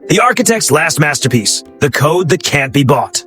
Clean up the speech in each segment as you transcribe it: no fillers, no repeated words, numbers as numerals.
The architect's last masterpiece, the code that can't be bought.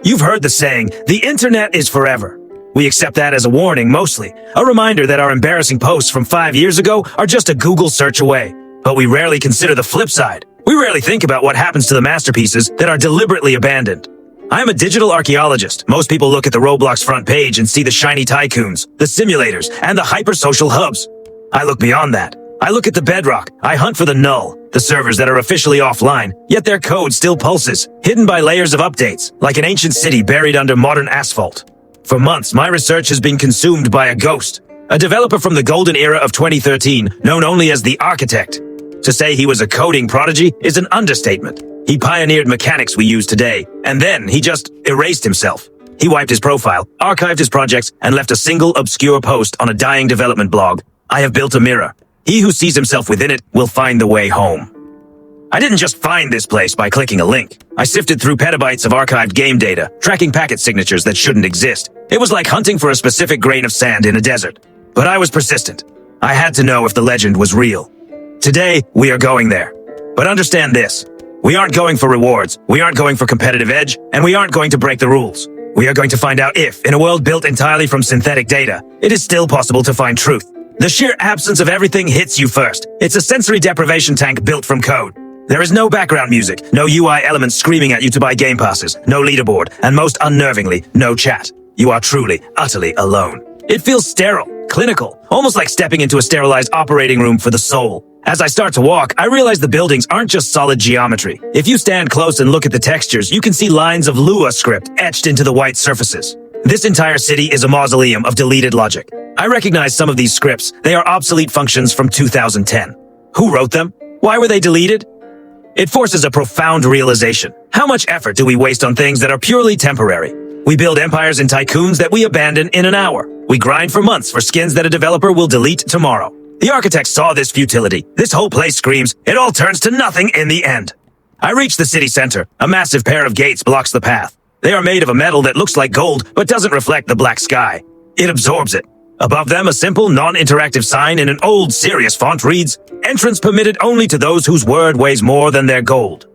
You've heard the saying, the internet is forever. We accept that as a warning mostly, a reminder that our embarrassing posts from 5 years ago are just a Google search away. But we rarely consider the flip side. We rarely think about what happens to the masterpieces that are deliberately abandoned. I am a digital archaeologist. Most people look at the Roblox front page and see the shiny tycoons, the simulators, and the hyper-social hubs. I look beyond that. I look at the bedrock. I hunt for the null, the servers that are officially offline, yet their code still pulses, hidden by layers of updates, like an ancient city buried under modern asphalt. For months, my research has been consumed by a ghost, a developer from the golden era of 2013, known only as the Architect. To say he was a coding prodigy is an understatement. He pioneered mechanics we use today, and then he just erased himself. He wiped his profile, archived his projects, and left a single obscure post on a dying development blog. I have built a mirror. He who sees himself within it will find the way home. I didn't just find this place by clicking a link. I sifted through petabytes of archived game data, tracking packet signatures that shouldn't exist. It was like hunting for a specific grain of sand in a desert. But I was persistent. I had to know if the legend was real. Today, we are going there. But understand this. We aren't going for rewards, we aren't going for competitive edge, and we aren't going to break the rules. We are going to find out if, in a world built entirely from synthetic data, it is still possible to find truth. The sheer absence of everything hits you first. It's a sensory deprivation tank built from code. There is no background music, no UI elements screaming at you to buy game passes, no leaderboard, and most unnervingly, no chat. You are truly, utterly alone. It feels sterile, clinical, almost like stepping into a sterilized operating room for the soul. As I start to walk, I realize the buildings aren't just solid geometry. If you stand close and look at the textures, you can see lines of Lua script etched into the white surfaces. This entire city is a mausoleum of deleted logic. I recognize some of these scripts. They are obsolete functions from 2010. Who wrote them? Why were they deleted? It forces a profound realization. How much effort do we waste on things that are purely temporary? We build empires and tycoons that we abandon in an hour. We grind for months for skins that a developer will delete tomorrow. The architect saw this futility. This whole place screams, it all turns to nothing in the end. I reach the city center. A massive pair of gates blocks the path. They are made of a metal that looks like gold, but doesn't reflect the black sky. It absorbs it. Above them, a simple, non-interactive sign in an old, serious font reads, "Entrance permitted only to those whose word weighs more than their gold."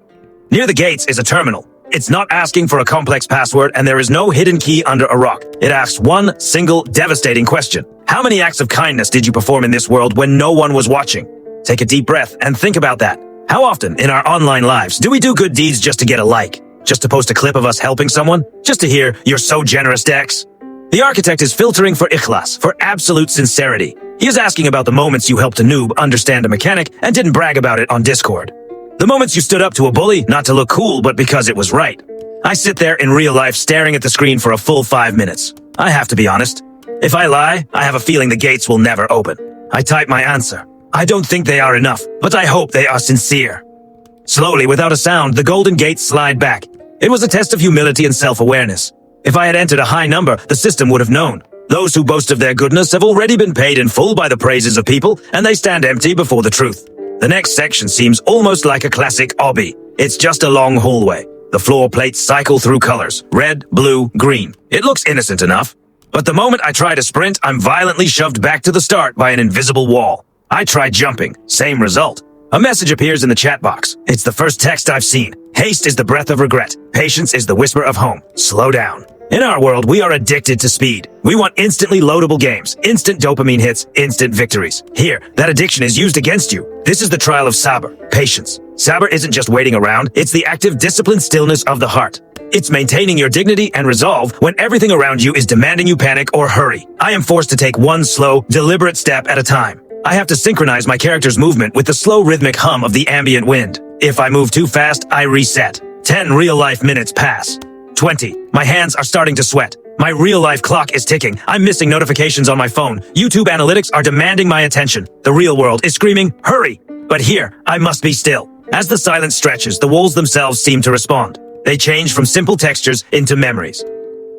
Near the gates is a terminal. It's not asking for a complex password, and there is no hidden key under a rock. It asks one single, devastating question. How many acts of kindness did you perform in this world when no one was watching? Take a deep breath and think about that. How often in our online lives do we do good deeds just to get a like? Just to post a clip of us helping someone? Just to hear, "You're so generous, Dex"? The architect is filtering for ikhlas, for absolute sincerity. He is asking about the moments you helped a noob understand a mechanic and didn't brag about it on Discord. The moments you stood up to a bully, not to look cool, but because it was right. I sit there in real life staring at the screen for a full 5 minutes. I have to be honest. If I lie, I have a feeling the gates will never open. I type my answer. I don't think they are enough, but I hope they are sincere. Slowly, without a sound, the golden gates slide back. It was a test of humility and self-awareness. If I had entered a high number, the system would have known. Those who boast of their goodness have already been paid in full by the praises of people, and they stand empty before the truth. The next section seems almost like a classic obby. It's just a long hallway. The floor plates cycle through colors, red, blue, green. It looks innocent enough. But the moment I try to sprint, I'm violently shoved back to the start by an invisible wall. I try jumping, same result. A message appears in the chat box. It's the first text I've seen. Haste is the breath of regret. Patience is the whisper of home. Slow down. In our world, we are addicted to speed. We want instantly loadable games, instant dopamine hits, instant victories. Here, that addiction is used against you. This is the trial of sabr, patience. Sabr isn't just waiting around, it's the active, disciplined stillness of the heart. It's maintaining your dignity and resolve when everything around you is demanding you panic or hurry. I am forced to take one slow, deliberate step at a time. I have to synchronize my character's movement with the slow rhythmic hum of the ambient wind. If I move too fast, I reset. 10 real-life minutes pass. 20. My hands are starting to sweat. My real-life clock is ticking. I'm missing notifications on my phone. YouTube analytics are demanding my attention. The real world is screaming, hurry! But here, I must be still. As the silence stretches, the walls themselves seem to respond. They change from simple textures into memories.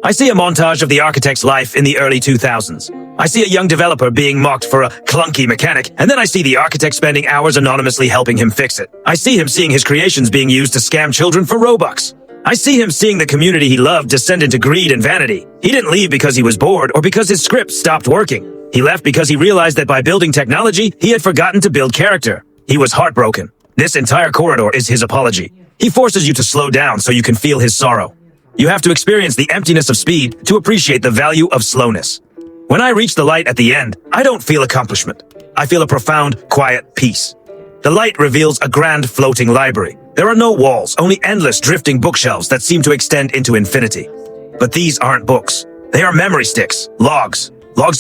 I see a montage of the architect's life in the early 2000s. I see a young developer being mocked for a clunky mechanic, and then I see the architect spending hours anonymously helping him fix it. I see him seeing his creations being used to scam children for Robux. I see him seeing the community he loved descend into greed and vanity. He didn't leave because he was bored or because his script stopped working. He left because he realized that by building technology, he had forgotten to build character. He was heartbroken. This entire corridor is his apology. He forces you to slow down so you can feel his sorrow. You have to experience the emptiness of speed to appreciate the value of slowness. When I reach the light at the end, I don't feel accomplishment. I feel a profound, quiet peace. The light reveals a grand floating library. There are no walls, only endless drifting bookshelves that seem to extend into infinity. But these aren't books. They are memory sticks, logs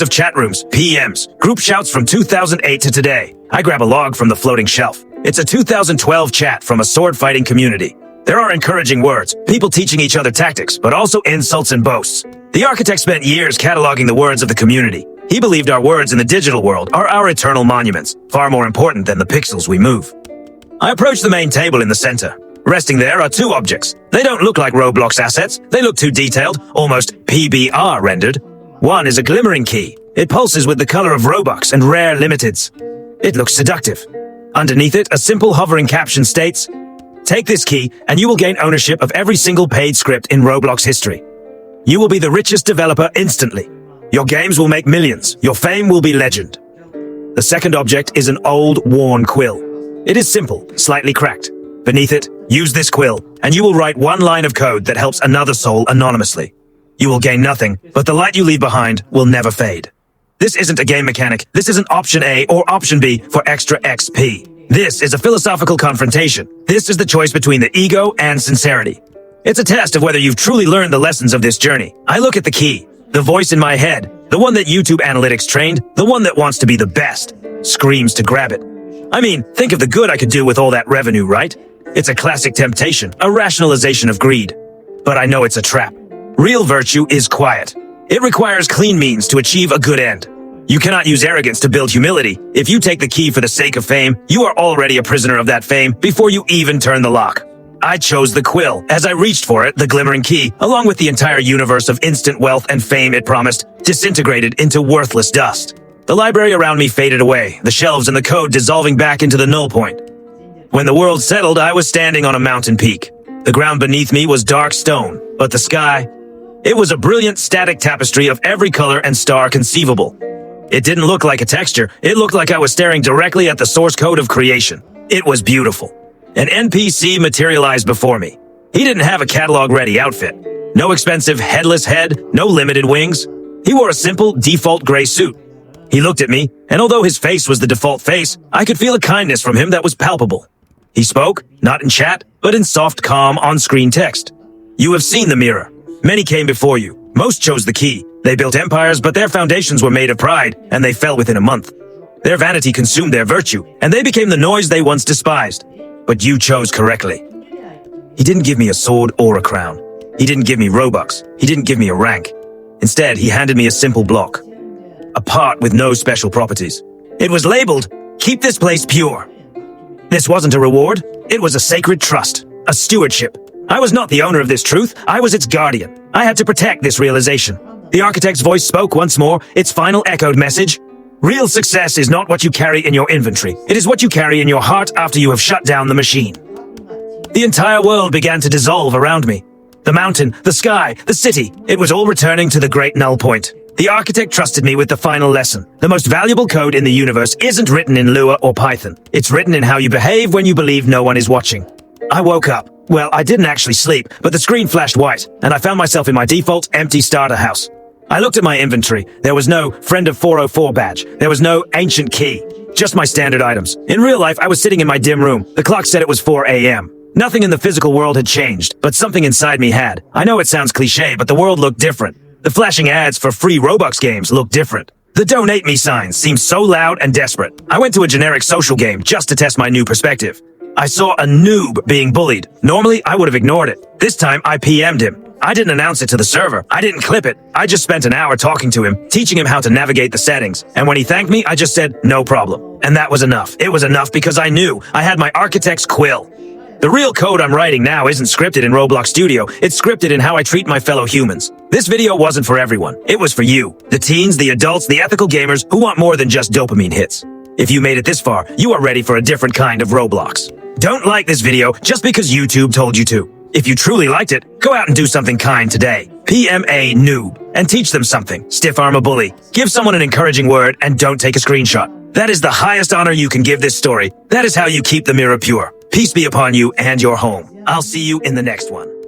of chat rooms, PMs, group shouts from 2008 to today. I grab a log from the floating shelf. It's a 2012 chat from a sword-fighting community. There are encouraging words, people teaching each other tactics, but also insults and boasts. The architect spent years cataloging the words of the community. He believed our words in the digital world are our eternal monuments, far more important than the pixels we move. I approach the main table in the center. Resting there are two objects. They don't look like Roblox assets. They look too detailed, almost PBR rendered. One is a glimmering key. It pulses with the color of Robux and rare limiteds. It looks seductive. Underneath it, a simple hovering caption states, "Take this key and you will gain ownership of every single paid script in Roblox history. You will be the richest developer instantly. Your games will make millions. Your fame will be legend." The second object is an old, worn quill. It is simple, slightly cracked. Beneath it, use this quill, and you will write one line of code that helps another soul anonymously. You will gain nothing, but the light you leave behind will never fade. This isn't a game mechanic. This isn't option A or option B for extra XP. This is a philosophical confrontation. This is the choice between the ego and sincerity. It's a test of whether you've truly learned the lessons of this journey. I look at the key, the voice in my head, the one that YouTube analytics trained, the one that wants to be the best, screams to grab it. I mean, think of the good I could do with all that revenue, right? It's a classic temptation, a rationalization of greed. But I know it's a trap. Real virtue is quiet. It requires clean means to achieve a good end. You cannot use arrogance to build humility. If you take the key for the sake of fame, you are already a prisoner of that fame before you even turn the lock. I chose the quill. As I reached for it, the glimmering key, along with the entire universe of instant wealth and fame it promised, disintegrated into worthless dust. The library around me faded away, the shelves and the code dissolving back into the null point. When the world settled, I was standing on a mountain peak. The ground beneath me was dark stone, but the sky, it was a brilliant static tapestry of every color and star conceivable. It didn't look like a texture, it looked like I was staring directly at the source code of creation. It was beautiful. An NPC materialized before me. He didn't have a catalog-ready outfit. No expensive headless head, no limited wings. He wore a simple, default gray suit. He looked at me, and although his face was the default face, I could feel a kindness from him that was palpable. He spoke, not in chat, but in soft, calm, on-screen text. "You have seen the mirror. Many came before you. Most chose the key. They built empires, but their foundations were made of pride, and they fell within a month. Their vanity consumed their virtue, and they became the noise they once despised. But you chose correctly." He didn't give me a sword or a crown. He didn't give me Robux. He didn't give me a rank. Instead, he handed me a simple block. A part with no special properties. It was labeled, "Keep this place pure." This wasn't a reward. It was a sacred trust, a stewardship. I was not the owner of this truth. I was its guardian. I had to protect this realization. The architect's voice spoke once more, its final echoed message. Real success is not what you carry in your inventory. It is what you carry in your heart after you have shut down the machine. The entire world began to dissolve around me. The mountain, the sky, the city, it was all returning to the great null point. The architect trusted me with the final lesson. The most valuable code in the universe isn't written in Lua or Python. It's written in how you behave when you believe no one is watching. I woke up. Well, I didn't actually sleep, but the screen flashed white, and I found myself in my default empty starter house. I looked at my inventory. There was no Friend of 404 badge. There was no ancient key. Just my standard items. In real life, I was sitting in my dim room. The clock said it was 4 a.m. Nothing in the physical world had changed, but something inside me had. I know it sounds cliche, but the world looked different. The flashing ads for free Robux games looked different. The donate me signs seemed so loud and desperate. I went to a generic social game just to test my new perspective. I saw a noob being bullied. Normally, I would have ignored it. This time, I PM'd him. I didn't announce it to the server. I didn't clip it. I just spent an hour talking to him, teaching him how to navigate the settings. And when he thanked me, I just said, "No problem." And that was enough. It was enough because I knew I had my architect's quill. The real code I'm writing now isn't scripted in Roblox Studio. It's scripted in how I treat my fellow humans. This video wasn't for everyone. It was for you. The teens, the adults, the ethical gamers who want more than just dopamine hits. If you made it this far, you are ready for a different kind of Roblox. Don't like this video just because YouTube told you to. If you truly liked it, go out and do something kind today. PM a noob and teach them something. Stiff arm a bully. Give someone an encouraging word and don't take a screenshot. That is the highest honor you can give this story. That is how you keep the mirror pure. Peace be upon you and your home. I'll see you in the next one.